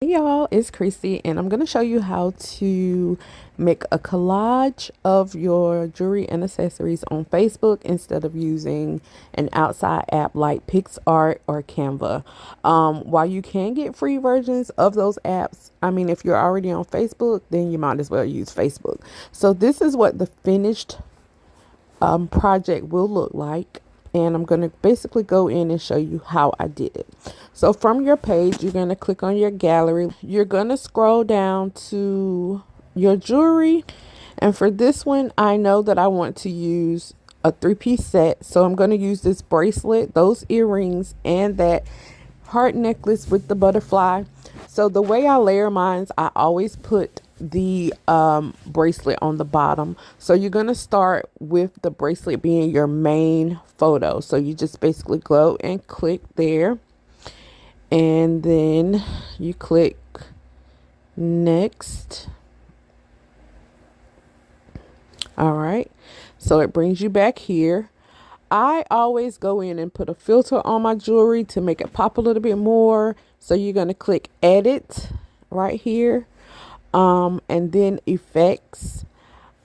Hey y'all, it's Chrissy, and I'm going to show you how to make a collage of your jewelry and accessories on Facebook instead of using an outside app like PixArt or Canva. While you can get free versions of those apps, I mean, if you're already on Facebook, then you might as well use Facebook. So this is what the finished project will look like, and I'm going to basically go in and show you how I did it. So from your page, you're going to click on your gallery. You're going to scroll down to your jewelry, and for this one I know that I want to use a 3-piece set, so I'm going to use this bracelet, those earrings, and that heart necklace with the butterfly. So the way I layer mine, I always put the bracelet on the bottom. So you're going to start with the bracelet being your main photo. So you just basically go and click there, and then you click next. All right, so it brings you back here. I always go in and put a filter on my jewelry to make it pop a little bit more. So you're going to click edit right here, and then effects.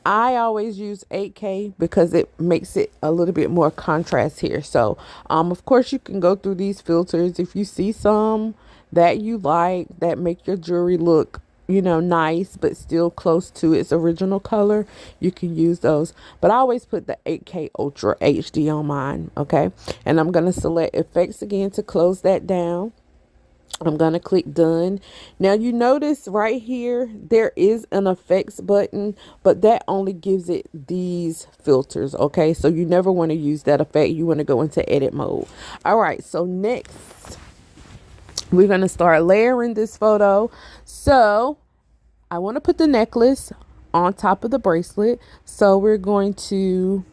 I always use 8K because it makes it a little bit more contrast here. So of course you can go through these filters. If you see some that you like that make your jewelry look, you know, nice but still close to its original color, you can use those. But I always put the 8K Ultra HD on mine. Okay, and I'm going to select effects again to close that down. I'm going to click done. Now you notice right here there is an effects button, but that only gives it these filters. Okay, so you never want to use that effect. You want to go into edit mode. All right, so next we're going to start layering this photo. So I want to put the necklace on top of the bracelet, so we're going to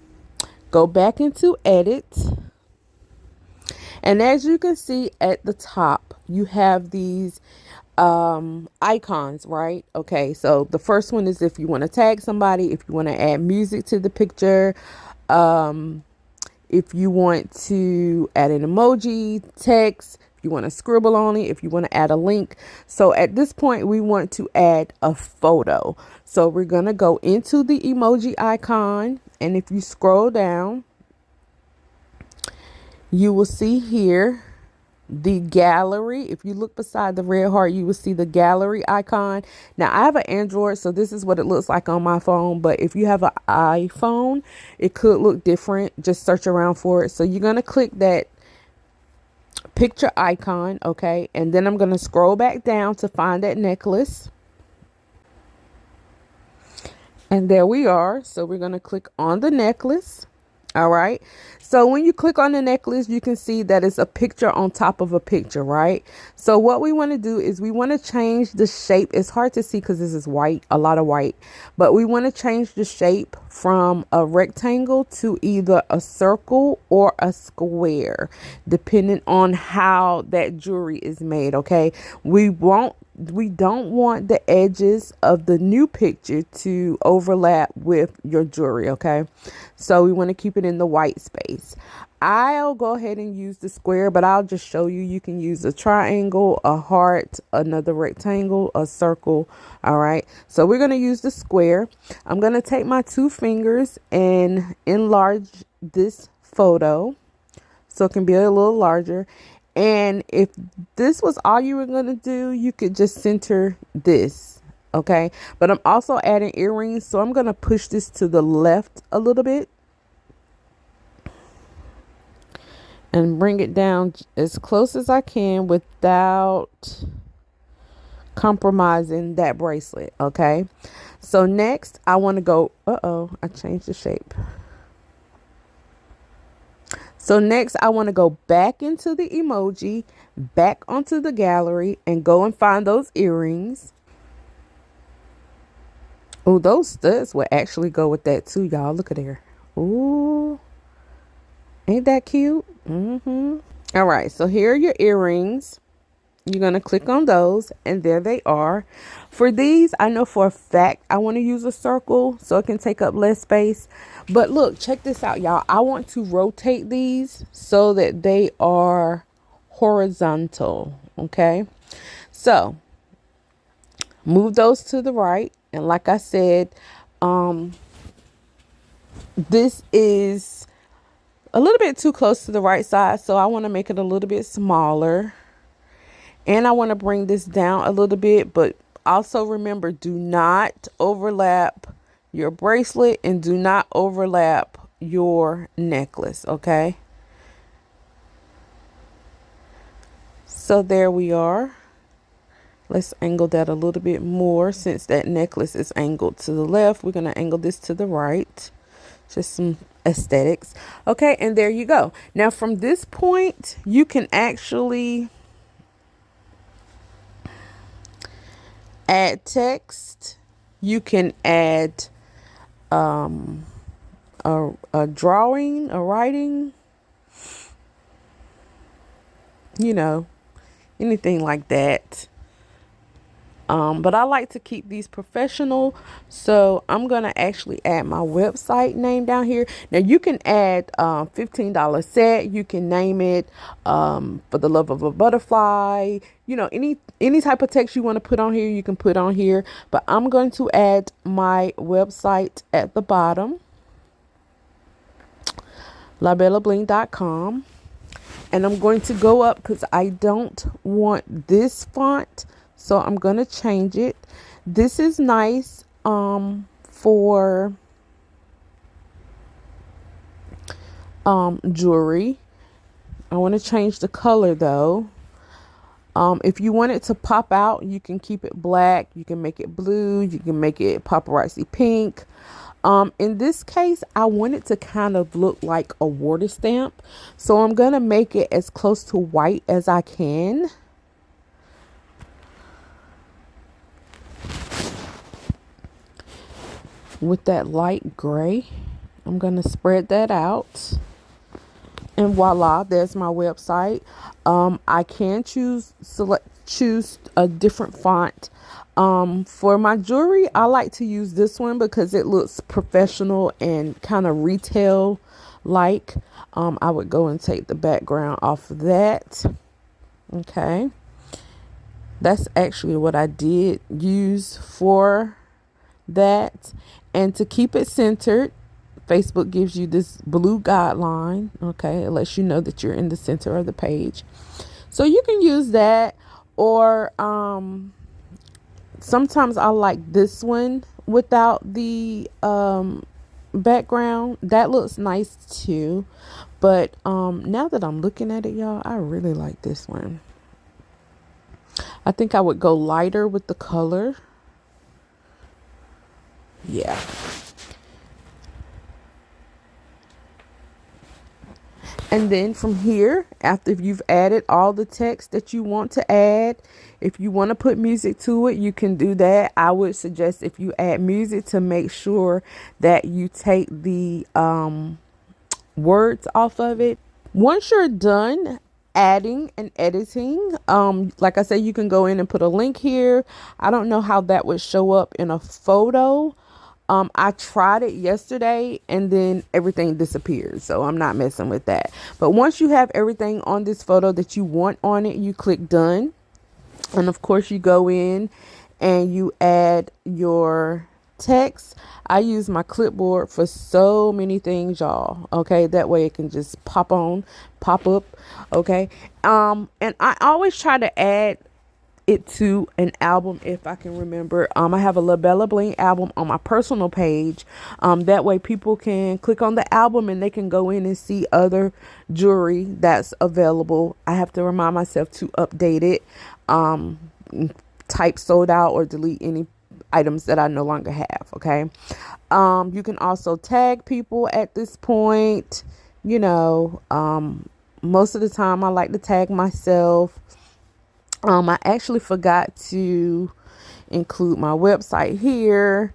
go back into edit. And as you can see at the top, you have these icons, right? Okay, so the first one is if you want to tag somebody, if you want to add music to the picture, if you want to add an emoji, text, if you want to scribble on it, if you want to add a link. So at this point, we want to add a photo. So we're going to go into the emoji icon, and if you scroll down, you will see here the gallery. If you look beside the red heart, you will see the gallery icon. Now I have an Android, so this is what it looks like on my phone, but if you have an iPhone, it could look different. Just search around for it. So you're going to click that picture icon. Okay, and then I'm going to scroll back down to find that necklace, and there we are. So we're going to click on the necklace. All right, so when you click on the necklace, you can see that it's a picture on top of a picture, right? So what we want to do is we want to change the shape. It's hard to see because this is white, a lot of white, but we want to change the shape from a rectangle to either a circle or a square, depending on how that jewelry is made. Okay, we don't want the edges of the new picture to overlap with your jewelry. Okay, so we want to keep it in the white space. I'll go ahead and use the square, but I'll just show you. You can use a triangle, a heart, another rectangle, a circle. All right, so we're going to use the square. I'm going to take my 2 fingers and enlarge this photo so it can be a little larger. And if this was all you were going to do, you could just center this. Okay, but I'm also adding earrings, so I'm going to push this to the left a little bit and bring it down as close as I can without compromising that bracelet. Okay, so next I want to go, I changed the shape. So next I want to go back into the emoji, back onto the gallery, and go and find those earrings. Oh, those studs will actually go with that too, y'all. Look at there. Ooh, ain't that cute? All right, so here are your earrings. You're going to click on those, and there they are. For these, I know for a fact I want to use a circle so it can take up less space. But look, check this out, y'all. I want to rotate these so that they are horizontal. Okay, so Move those to the right. And like I said, this is a little bit too close to the right side, so I want to make it a little bit smaller. And I want to bring this down a little bit, but also remember, do not overlap your bracelet and do not overlap your necklace, okay? So there we are. Let's angle that a little bit more. Since that necklace is angled to the left, we're going to angle this to the right. Just some aesthetics. Okay, and there you go. Now from this point, you can actually add text. You can add a drawing, a writing, anything like that. But I like to keep these professional, so I'm going to actually add my website name down here. Now you can add $15 set. You can name it For the Love of a Butterfly. Any type of text you want to put on here, you can put on here. But I'm going to add my website at the bottom, labellabling.com. And I'm going to go up because I don't want this font. So I'm going to change it. This is nice for jewelry. I want to change the color though. If you want it to pop out, you can keep it black. You can make it blue. You can make it paparazzi pink. In this case, I want it to kind of look like a water stamp. So I'm going to make it as close to white as I can. With that light gray, I'm going to spread that out. And voila, there's my website. I can choose a different font. For my jewelry, I like to use this one because it looks professional and kind of retail like. I would go and take the background off of that. Okay. That's actually what I did use for that. And to keep it centered, Facebook gives you this blue guideline. Okay. It lets you know that you're in the center of the page. So you can use that, or sometimes I like this one without the background. That looks nice too. But now that I'm looking at it, y'all, I really like this one. I think I would go lighter with the color. Yeah. And then from here, after you've added all the text that you want to add, if you want to put music to it, you can do that. I would suggest if you add music to make sure that you take the words off of it. Once you're done adding and editing, like I said, you can go in and put a link here. I don't know how that would show up in a photo. I tried it yesterday and then everything disappeared. So I'm not messing with that. But once you have everything on this photo that you want on it, you click done. And of course you go in and you add your text. I use my clipboard for so many things, y'all. Okay. That way it can just pop up. Okay. And I always try to add it to an album if I can remember. I have a La Bella Bling album on my personal page. That way people can click on the album and they can go in and see other jewelry that's available. I have to remind myself to update it, type sold out or delete any items that I no longer have. Okay. You can also tag people at this point. Most of the time I like to tag myself. I actually forgot to include my website here.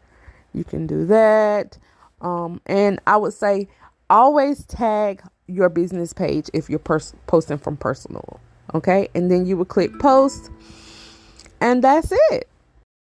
You can do that. And I would say always tag your business page if you're posting from personal. Okay. And then you would click post and that's it.